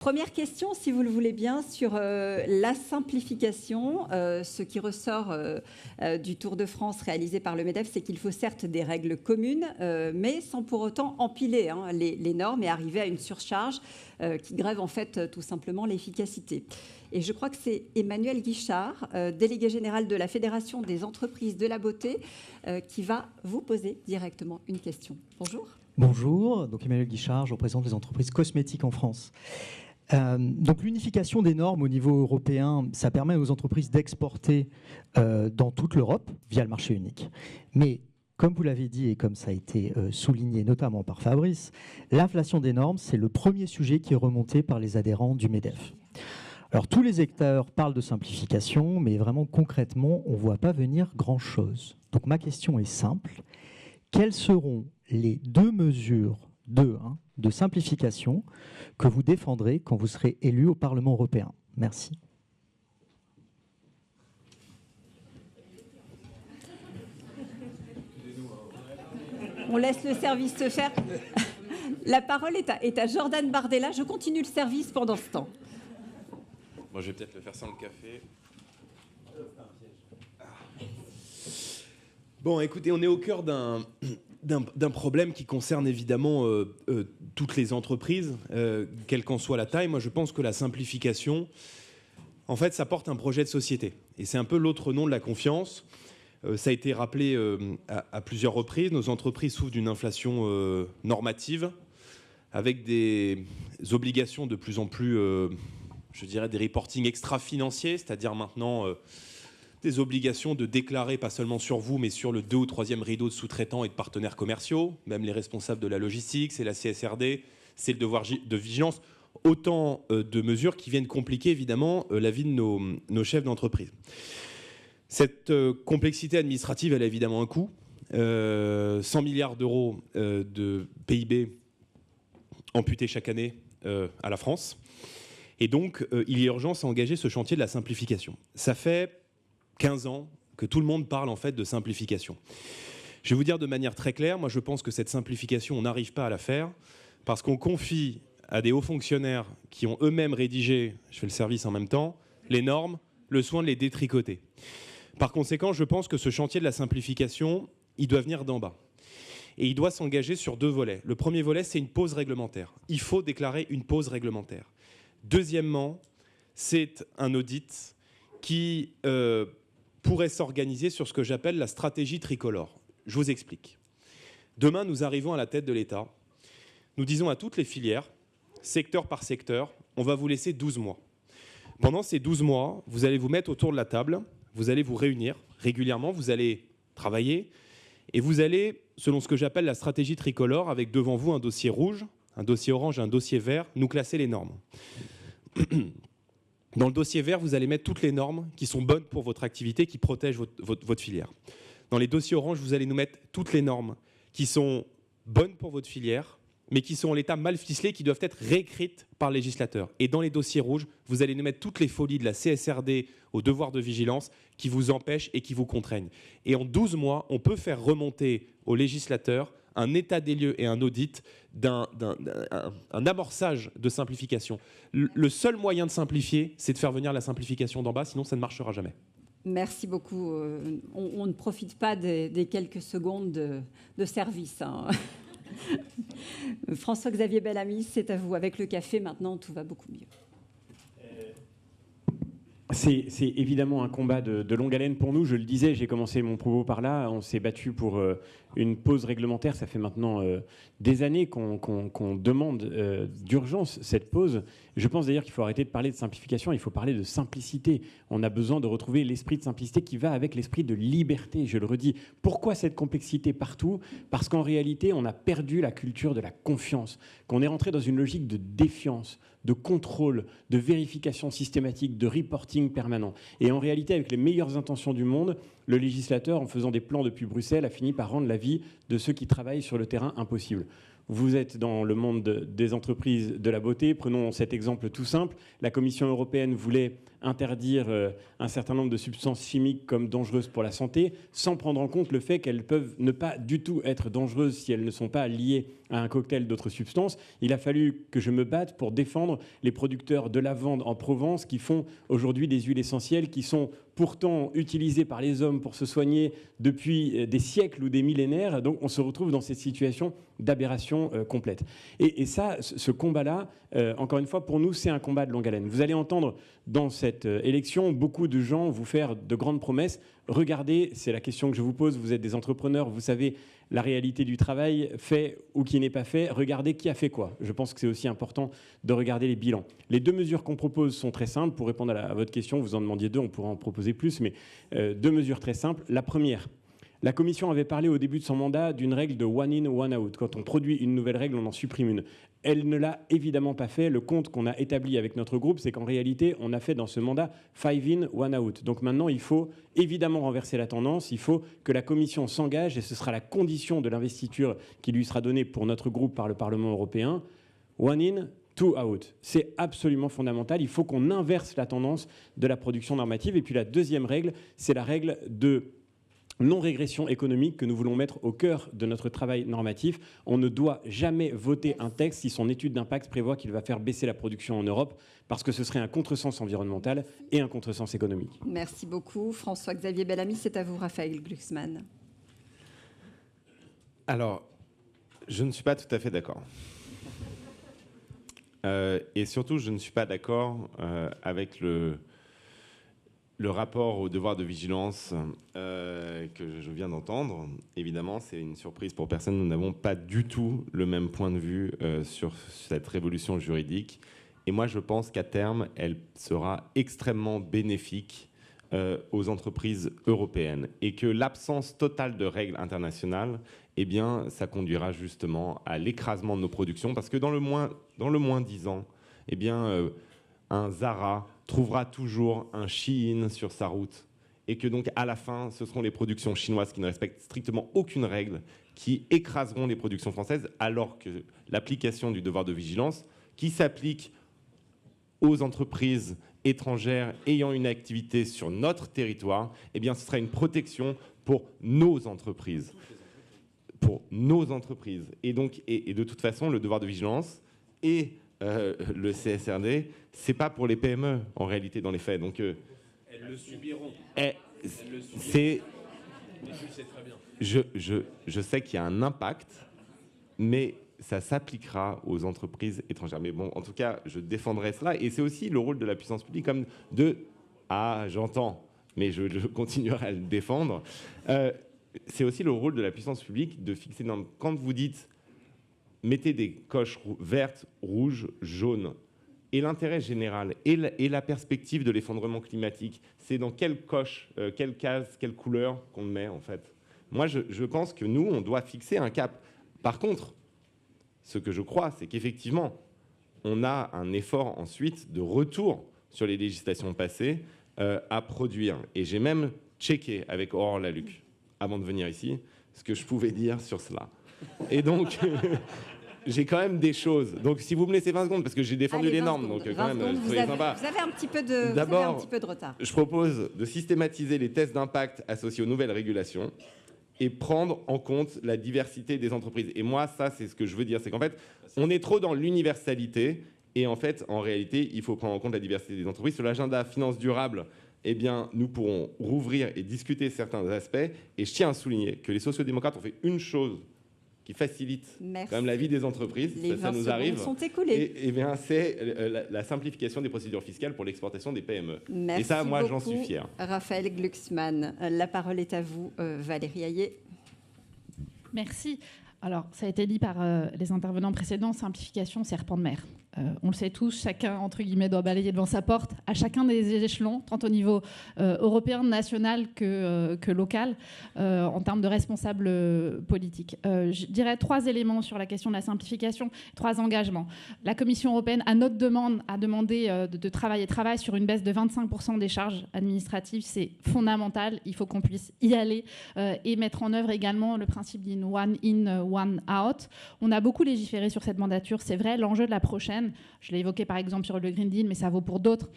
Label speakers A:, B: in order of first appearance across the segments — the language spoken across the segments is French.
A: Première question, si vous le voulez bien, sur la simplification. Ce qui ressort du Tour de France réalisé par le MEDEF, c'est qu'il faut certes des règles communes, mais sans pour autant empiler les normes et arriver à une surcharge qui grève en fait tout simplement l'efficacité. Et je crois que c'est Emmanuel Guichard, délégué général de la Fédération des entreprises de la beauté, qui va vous poser directement une question. Bonjour.
B: Bonjour, donc Emmanuel Guichard, je représente les entreprises cosmétiques en France. Donc l'unification des normes au niveau européen, ça permet aux entreprises d'exporter dans toute l'Europe via le marché unique. Mais comme vous l'avez dit et comme ça a été souligné notamment par Fabrice, l'inflation des normes, c'est le premier sujet qui est remonté par les adhérents du MEDEF. Alors tous les acteurs parlent de simplification, mais vraiment concrètement, on ne voit pas venir grand-chose. Donc ma question est simple. Quelles seront les deux mesures de simplification que vous défendrez quand vous serez élu au Parlement européen? Merci.
A: On laisse le service se faire. La parole est à Jordan Bardella. Je continue le service pendant ce temps.
C: Bon, je vais peut-être le faire sans le café. Bon, écoutez, on est au cœur d'un problème qui concerne évidemment toutes les entreprises, quelle qu'en soit la taille. Moi, je pense que la simplification, en fait, ça porte un projet de société. Et c'est un peu l'autre nom de la confiance. Ça a été rappelé à plusieurs reprises. Nos entreprises souffrent d'une inflation normative, avec des obligations de plus en plus, je dirais, des reportings extra-financiers, c'est-à-dire maintenant des obligations de déclarer, pas seulement sur vous, mais sur le 2e ou 3e rideau de sous-traitants et de partenaires commerciaux, même les responsables de la logistique, c'est la CSRD, c'est le devoir de vigilance. Autant de mesures qui viennent compliquer évidemment la vie de nos chefs d'entreprise. Cette complexité administrative, elle a évidemment un coût. 100 milliards d'euros de PIB amputés chaque année à la France. Et donc, il y a urgence à engager ce chantier de la simplification. Ça fait 15 ans que tout le monde parle en fait de simplification. Je vais vous dire de manière très claire, moi je pense que cette simplification, on n'arrive pas à la faire parce qu'on confie à des hauts fonctionnaires qui ont eux-mêmes rédigé, je fais le service en même temps, les normes, le soin de les détricoter. Par conséquent, je pense que ce chantier de la simplification, il doit venir d'en bas. Et il doit s'engager sur deux volets. Le premier volet, c'est une pause réglementaire. Il faut déclarer une pause réglementaire. Deuxièmement, c'est un audit qui pourrait s'organiser sur ce que j'appelle la stratégie tricolore. Je vous explique. Demain, nous arrivons à la tête de l'État. Nous disons à toutes les filières, secteur par secteur, on va vous laisser 12 mois. Pendant ces 12 mois, vous allez vous mettre autour de la table, vous allez vous réunir régulièrement, vous allez travailler et vous allez, selon ce que j'appelle la stratégie tricolore, avec devant vous un dossier rouge, un dossier orange et un dossier vert, nous classer les normes. Dans le dossier vert, vous allez mettre toutes les normes qui sont bonnes pour votre activité, qui protègent votre filière. Dans les dossiers orange, vous allez nous mettre toutes les normes qui sont bonnes pour votre filière, mais qui sont en l'état mal ficelées, qui doivent être réécrites par le législateur. Et dans les dossiers rouges, vous allez nous mettre toutes les folies de la CSRD au devoir de vigilance qui vous empêchent et qui vous contraignent. Et en 12 mois, on peut faire remonter au législateur un état des lieux et un audit un amorçage de simplification. Le seul moyen de simplifier, c'est de faire venir la simplification d'en bas, sinon ça ne marchera jamais.
A: Merci beaucoup. On ne profite pas des quelques secondes de service. Hein. François-Xavier Bellamy, c'est à vous. Avec le café, maintenant, tout va beaucoup mieux.
D: C'est évidemment un combat de longue haleine pour nous. Je le disais, j'ai commencé mon propos par là. On s'est battu pour une pause réglementaire. Ça fait maintenant des années qu'on demande d'urgence cette pause. Je pense d'ailleurs qu'il faut arrêter de parler de simplification. Il faut parler de simplicité. On a besoin de retrouver l'esprit de simplicité qui va avec l'esprit de liberté. Je le redis. Pourquoi cette complexité partout? Parce qu'en réalité, on a perdu la culture de la confiance. Qu'on est rentré dans une logique de défiance, de contrôle, de vérification systématique, de reporting permanent. Et en réalité, avec les meilleures intentions du monde, le législateur, en faisant des plans depuis Bruxelles, a fini par rendre la vie de ceux qui travaillent sur le terrain impossible. Vous êtes dans le monde des entreprises de la beauté. Prenons cet exemple tout simple. La Commission européenne voulait interdire un certain nombre de substances chimiques comme dangereuses pour la santé, sans prendre en compte le fait qu'elles peuvent ne pas du tout être dangereuses si elles ne sont pas liées à un cocktail d'autres substances. Il a fallu que je me batte pour défendre les producteurs de lavande en Provence qui font aujourd'hui des huiles essentielles qui sont pourtant utilisées par les hommes pour se soigner depuis des siècles ou des millénaires. Donc on se retrouve dans cette situation d'aberration complète. Et ça, ce combat-là, encore une fois, pour nous, c'est un combat de longue haleine. Vous allez entendre dans cette élection beaucoup de gens vous faire de grandes promesses. Regardez, c'est la question que je vous pose, vous êtes des entrepreneurs, vous savez la réalité du travail, fait ou qui n'est pas fait. Regardez qui a fait quoi. Je pense que c'est aussi important de regarder les bilans. Les 2 mesures qu'on propose sont très simples. Pour répondre à votre question, vous en demandiez 2, on pourra en proposer plus, mais 2 mesures très simples. La première, la Commission avait parlé au début de son mandat d'une règle de one in, one out. Quand on produit une nouvelle règle, on en supprime une. Elle ne l'a évidemment pas fait. Le compte qu'on a établi avec notre groupe, c'est qu'en réalité, on a fait dans ce mandat 5 in, 1 out. Donc maintenant, il faut évidemment renverser la tendance. Il faut que la Commission s'engage, et ce sera la condition de l'investiture qui lui sera donnée pour notre groupe par le Parlement européen. 1 in, 2 out. C'est absolument fondamental. Il faut qu'on inverse la tendance de la production normative. Et puis la deuxième règle, c'est la règle de non-régression économique que nous voulons mettre au cœur de notre travail normatif. On ne doit jamais voter un texte si son étude d'impact prévoit qu'il va faire baisser la production en Europe, parce que ce serait un contresens environnemental et un contresens économique.
A: Merci beaucoup. François-Xavier Bellamy, c'est à vous, Raphaël Glucksmann.
E: Alors, je ne suis pas tout à fait d'accord. Et surtout, je ne suis pas d'accord avec le rapport au devoir de vigilance que je viens d'entendre. Évidemment, c'est une surprise pour personne. Nous n'avons pas du tout le même point de vue sur cette révolution juridique. Et moi, je pense qu'à terme, elle sera extrêmement bénéfique aux entreprises européennes. Et que l'absence totale de règles internationales, eh bien, ça conduira justement à l'écrasement de nos productions. Parce que dans le moins 10 ans, eh bien, un Zara trouvera toujours un Shein sur sa route, et que donc à la fin, ce seront les productions chinoises qui ne respectent strictement aucune règle qui écraseront les productions françaises, alors que l'application du devoir de vigilance, qui s'applique aux entreprises étrangères ayant une activité sur notre territoire, eh bien, ce sera une protection pour nos entreprises. Pour nos entreprises. Et donc, et de toute façon, le devoir de vigilance et le CSRD, c'est pas pour les PME en réalité dans les faits. Donc
C: elles le subiront.
E: C'est. Je sais qu'il y a un impact, mais ça s'appliquera aux entreprises étrangères. Mais bon, en tout cas, je défendrai cela. Et c'est aussi le rôle de la puissance publique, comme de. Ah, j'entends, mais je continuerai à le défendre. C'est aussi le rôle de la puissance publique de fixer. Quand vous dites mettez des coches vertes, rouges, jaunes, et l'intérêt général et la perspective de l'effondrement climatique, c'est dans quelle coche, quelle case, quelle couleur qu'on met en fait. Moi, je pense que nous, on doit fixer un cap. Par contre, ce que je crois, c'est qu'effectivement, on a un effort ensuite de retour sur les législations passées à produire. Et j'ai même checké avec Aurore Laluc, avant de venir ici, ce que je pouvais dire sur cela. Et donc, j'ai quand même des choses. Donc, si vous me laissez 20 secondes, parce que j'ai défendu les normes, donc quand même, soyez sympa.
A: Vous avez un petit peu de,
E: D'abord,
A: retard.
E: Je propose de systématiser les tests d'impact associés aux nouvelles régulations et prendre en compte la diversité des entreprises. Et moi, ça, c'est ce que je veux dire. C'est qu'en fait, on est trop dans l'universalité. Et en fait, en réalité, il faut prendre en compte la diversité des entreprises. Sur l'agenda finance durable, eh bien, nous pourrons rouvrir et discuter certains aspects. Et je tiens à souligner que les sociodémocrates ont fait une chose qui facilite quand même la vie des entreprises. Ça nous arrive.
A: Sont écoulés.
E: Et bien, c'est la simplification des procédures fiscales pour l'exportation des PME.
A: Merci
E: et ça, moi,
A: beaucoup,
E: j'en suis fier.
A: Raphaël Glucksmann. La parole est à vous, Valérie Hayet.
F: Merci. Alors, ça a été dit par les intervenants précédents, simplification, serpent de mer. On le sait tous, chacun, entre guillemets, doit balayer devant sa porte à chacun des échelons, tant au niveau européen, national que local, en termes de responsables politiques. Je dirais 3 éléments sur la question de la simplification, 3 engagements. La Commission européenne, à notre demande, a demandé de travailler sur une baisse de 25% des charges administratives. C'est fondamental, il faut qu'on puisse y aller et mettre en œuvre également le principe d'une one in, one out. On a beaucoup légiféré sur cette mandature, c'est vrai, l'enjeu de la prochaine, je l'ai évoqué par exemple sur le Green Deal, mais ça vaut pour d'autres,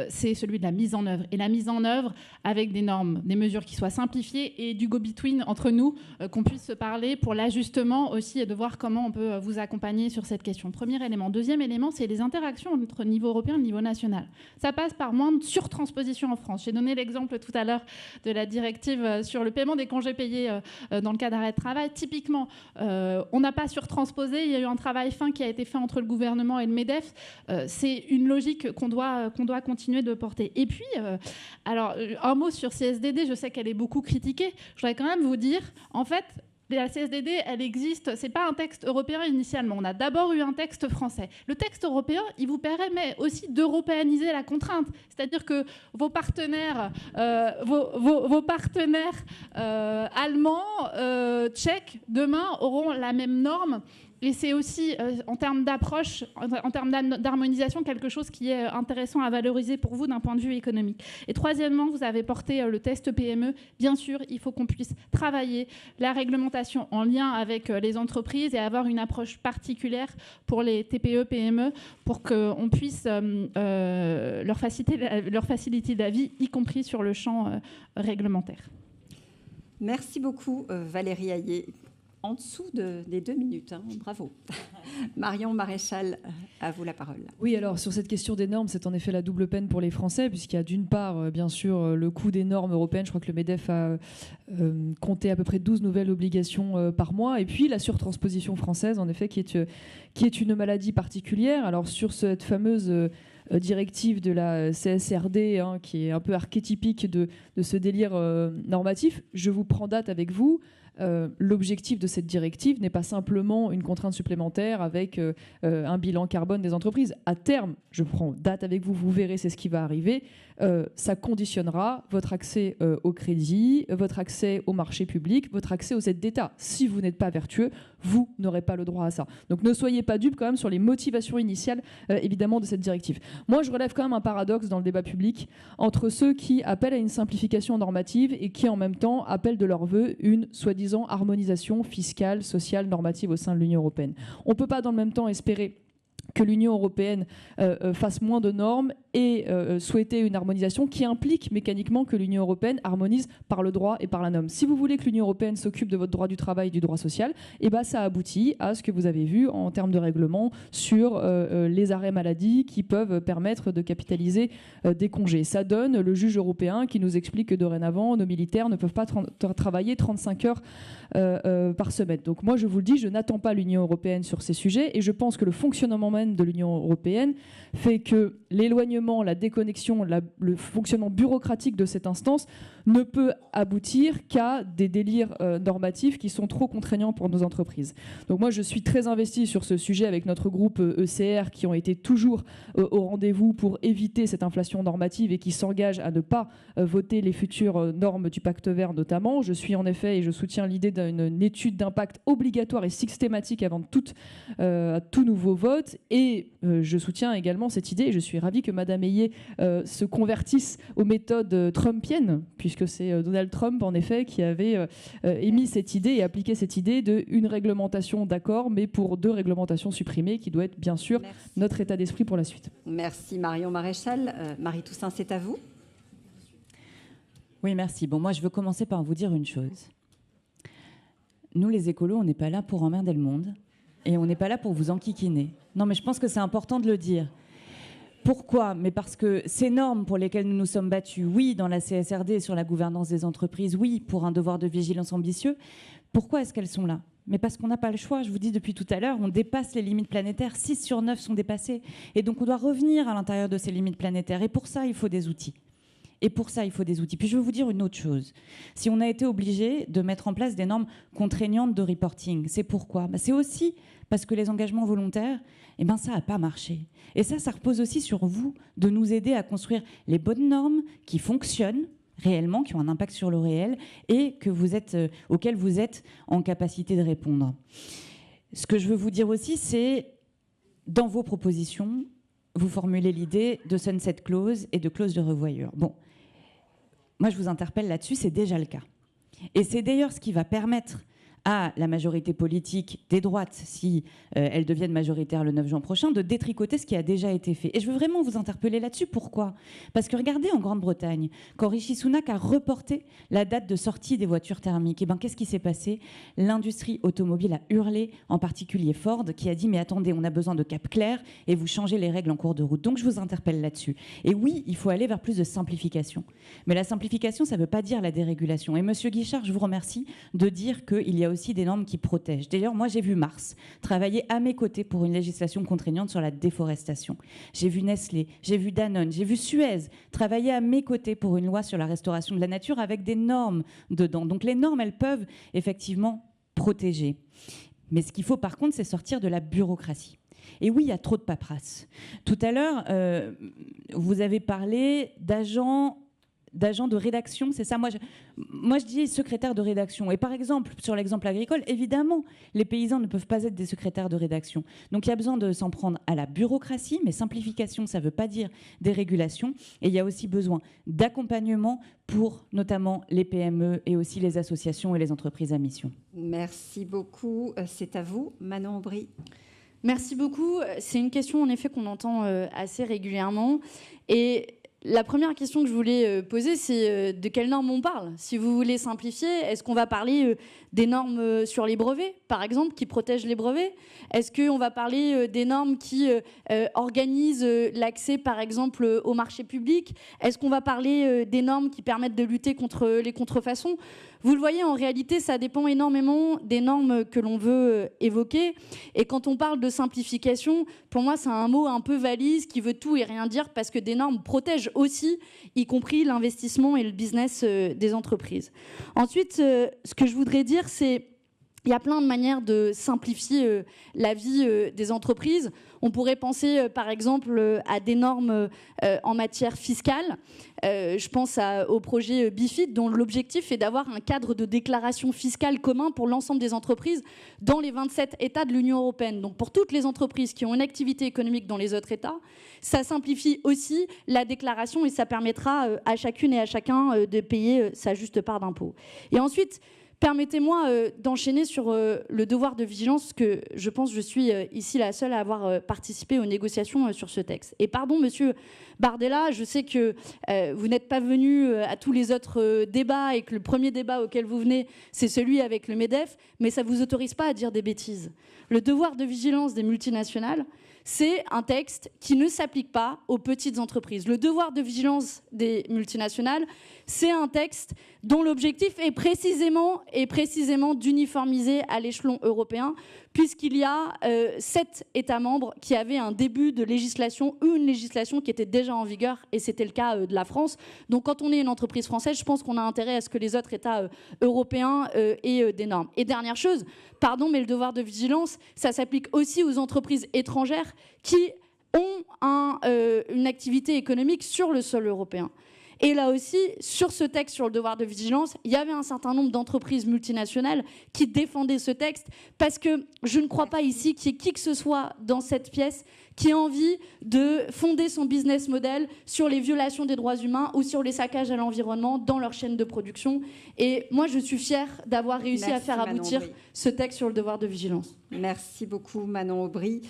F: c'est celui de la mise en œuvre. Et la mise en œuvre avec des normes, des mesures qui soient simplifiées et du go-between entre nous, qu'on puisse se parler pour l'ajustement aussi et de voir comment on peut vous accompagner sur cette question. Premier élément. Deuxième élément, c'est les interactions entre niveau européen et niveau national. Ça passe par moins de surtransposition en France. J'ai donné l'exemple tout à l'heure de la directive sur le paiement des congés payés dans le cas d'arrêt de travail. Typiquement, on n'a pas surtransposé. Il y a eu un travail fin qui a été fait entre le gouvernement et le MEDEF. C'est une logique qu'on doit continuer de porter. Et puis, alors, un mot sur CSDD. Je sais qu'elle est beaucoup critiquée. Je voudrais quand même vous dire, en fait, la CSDD, elle existe, c'est pas un texte européen initialement. On a d'abord eu un texte français. Le texte européen, il vous permet aussi d'européaniser la contrainte. C'est-à-dire que vos partenaires, allemands, tchèques, demain auront la même norme. Et c'est aussi, en termes d'approche, en termes d'harmonisation, quelque chose qui est intéressant à valoriser pour vous d'un point de vue économique. Et troisièmement, vous avez porté le test PME. Bien sûr, il faut qu'on puisse travailler la réglementation en lien avec les entreprises et avoir une approche particulière pour les TPE, PME, pour qu'on puisse leur faciliter la vie, y compris sur le champ réglementaire.
A: Merci beaucoup, Valérie Hayet. En dessous des 2 minutes, hein. Bravo. Marion Maréchal, à vous la parole.
G: Oui, alors sur cette question des normes, c'est en effet la double peine pour les Français, puisqu'il y a d'une part, bien sûr, le coût des normes européennes. Je crois que le MEDEF a compté à peu près 12 nouvelles obligations par mois, et puis la surtransposition française, en effet, qui est une maladie particulière. Alors sur cette fameuse directive de la CSRD, hein, qui est un peu archétypique de ce délire normatif, je vous prends date avec vous. L'objectif de cette directive n'est pas simplement une contrainte supplémentaire avec un bilan carbone des entreprises. À terme, je prends date avec vous, vous verrez, c'est ce qui va arriver. Ça conditionnera votre accès au crédit, votre accès au marché public, votre accès aux aides d'État. Si vous n'êtes pas vertueux, vous n'aurez pas le droit à ça. Donc ne soyez pas dupes quand même sur les motivations initiales, évidemment, de cette directive. Moi, je relève quand même un paradoxe dans le débat public entre ceux qui appellent à une simplification normative et qui, en même temps, appellent de leur vœu une soi-disant harmonisation fiscale, sociale, normative au sein de l'Union européenne. On ne peut pas, dans le même temps, espérer que l'Union européenne fasse moins de normes et souhaiter une harmonisation qui implique mécaniquement que l'Union européenne harmonise par le droit et par la norme. Si vous voulez que l'Union européenne s'occupe de votre droit du travail et du droit social, eh ben, ça aboutit à ce que vous avez vu en termes de règlement sur les arrêts maladie qui peuvent permettre de capitaliser des congés. Ça donne le juge européen qui nous explique que dorénavant, nos militaires ne peuvent pas travailler 35 heures par semaine. Donc moi, je vous le dis, je n'attends pas l'Union européenne sur ces sujets et je pense que le fonctionnement même de l'Union européenne fait que l'éloignement, la déconnexion, le fonctionnement bureaucratique de cette instance ne peut aboutir qu'à des délires normatifs qui sont trop contraignants pour nos entreprises. Donc moi, je suis très investie sur ce sujet avec notre groupe ECR qui ont été toujours au rendez-vous pour éviter cette inflation normative et qui s'engagent à ne pas voter les futures normes du pacte vert notamment. Je suis en effet, et je soutiens l'idée d'une étude d'impact obligatoire et systématique avant tout nouveau vote. Et je soutiens également cette idée, et je suis ravie que Mme Hayet se convertisse aux méthodes trumpiennes, puisque c'est Donald Trump, en effet, qui avait émis cette idée et appliqué cette idée d'une réglementation d'accord, mais pour 2 réglementations supprimées, qui doit être, bien sûr, notre état d'esprit pour la suite.
A: Merci Marion Maréchal. Marie-Toussaint, c'est à vous.
H: Oui, merci. Bon, moi, je veux commencer par vous dire une chose. Nous, les écolos, on n'est pas là pour emmerder le monde. Et on n'est pas là pour vous enquiquiner. Non, mais je pense que c'est important de le dire. Pourquoi ? Mais parce que ces normes pour lesquelles nous nous sommes battus, oui, dans la CSRD sur la gouvernance des entreprises, oui, pour un devoir de vigilance ambitieux, pourquoi est-ce qu'elles sont là ? Mais parce qu'on n'a pas le choix. Je vous dis depuis tout à l'heure, on dépasse les limites planétaires. 6 sur 9 sont dépassées. Et donc, on doit revenir à l'intérieur de ces limites planétaires. Et pour ça, il faut des outils. Et pour ça, il faut des outils. Puis je veux vous dire une autre chose. Si on a été obligé de mettre en place des normes contraignantes de reporting, c'est pourquoi ? C'est aussi parce que les engagements volontaires, ça n'a pas marché. Et ça repose aussi sur vous de nous aider à construire les bonnes normes qui fonctionnent réellement, qui ont un impact sur le réel et auxquelles vous êtes en capacité de répondre. Ce que je veux vous dire aussi, c'est dans vos propositions, vous formulez l'idée de sunset clause et de clause de revoyure. Bon, moi je vous interpelle là-dessus, c'est déjà le cas. Et c'est d'ailleurs ce qui va permettre à la majorité politique des droites, si elles deviennent majoritaires le 9 juin prochain, de détricoter ce qui a déjà été fait. Et je veux vraiment vous interpeller là-dessus. Pourquoi ? Parce que regardez en Grande-Bretagne, quand Rishi Sunak a reporté la date de sortie des voitures thermiques, qu'est-ce qui s'est passé ? L'industrie automobile a hurlé, en particulier Ford, qui a dit « mais attendez, on a besoin de cap clair et vous changez les règles en cours de route ». Donc je vous interpelle là-dessus. Et oui, il faut aller vers plus de simplification. Mais la simplification, ça ne veut pas dire la dérégulation. Et Monsieur Guichard, je vous remercie de dire qu'il y a aussi des normes qui protègent. D'ailleurs, moi, j'ai vu Mars travailler à mes côtés pour une législation contraignante sur la déforestation. J'ai vu Nestlé, j'ai vu Danone, j'ai vu Suez travailler à mes côtés pour une loi sur la restauration de la nature avec des normes dedans. Donc les normes, elles peuvent effectivement protéger. Mais ce qu'il faut, par contre, c'est sortir de la bureaucratie. Et oui, il y a trop de paperasse. Tout à l'heure, vous avez parlé d'agents de rédaction, c'est ça. Moi, je dis secrétaire de rédaction. Et par exemple, sur l'exemple agricole, évidemment, les paysans ne peuvent pas être des secrétaires de rédaction. Donc, il y a besoin de s'en prendre à la bureaucratie, mais simplification, ça ne veut pas dire dérégulation. Et il y a aussi besoin d'accompagnement pour notamment les PME et aussi les associations et les entreprises à mission.
A: Merci beaucoup. C'est à vous, Manon Aubry.
I: Merci beaucoup. C'est une question, en effet, qu'on entend assez régulièrement. Et la première question que je voulais poser, c'est de quelles normes on parle ? Si vous voulez simplifier, est-ce qu'on va parler des normes sur les brevets, par exemple, qui protègent les brevets ? Est-ce qu'on va parler des normes qui organisent l'accès, par exemple, au marché public ? Est-ce qu'on va parler des normes qui permettent de lutter contre les contrefaçons ? Vous le voyez, en réalité, ça dépend énormément des normes que l'on veut évoquer. Et quand on parle de simplification, pour moi, c'est un mot un peu valise qui veut tout et rien dire parce que des normes protègent aussi, y compris l'investissement et le business des entreprises. Ensuite, ce que je voudrais dire, c'est qu'il y a plein de manières de simplifier la vie des entreprises. On pourrait penser, par exemple, à des normes en matière fiscale. Je pense au projet BIFID, dont l'objectif est d'avoir un cadre de déclaration fiscale commun pour l'ensemble des entreprises dans les 27 États de l'Union européenne. Donc pour toutes les entreprises qui ont une activité économique dans les autres États, ça simplifie aussi la déclaration et ça permettra à chacune et à chacun de payer sa juste part d'impôt. Et ensuite, permettez-moi d'enchaîner sur le devoir de vigilance, parce que je pense que je suis ici la seule à avoir participé aux négociations sur ce texte. Et pardon, monsieur Bardella, je sais que vous n'êtes pas venu à tous les autres débats et que le premier débat auquel vous venez, c'est celui avec le MEDEF, mais ça ne vous autorise pas à dire des bêtises. Le devoir de vigilance des multinationales, c'est un texte qui ne s'applique pas aux petites entreprises. Le devoir de vigilance des multinationales, c'est un texte dont l'objectif est précisément d'uniformiser à l'échelon européen, puisqu'il y a 7 États membres qui avaient un début de législation, une législation qui était déjà en vigueur, et c'était le cas de la France. Donc quand on est une entreprise française, je pense qu'on a intérêt à ce que les autres États européens aient des normes. Et dernière chose, pardon, mais le devoir de vigilance, ça s'applique aussi aux entreprises étrangères qui ont une activité économique sur le sol européen. Et là aussi, sur ce texte, sur le devoir de vigilance, il y avait un certain nombre d'entreprises multinationales qui défendaient ce texte parce que je ne crois pas ici qu'il y ait qui que ce soit dans cette pièce qui ait envie de fonder son business model sur les violations des droits humains ou sur les saccages à l'environnement dans leur chaîne de production. Et moi, je suis fière d'avoir réussi à faire aboutir ce texte sur le devoir de vigilance.
A: Merci beaucoup, Manon Aubry.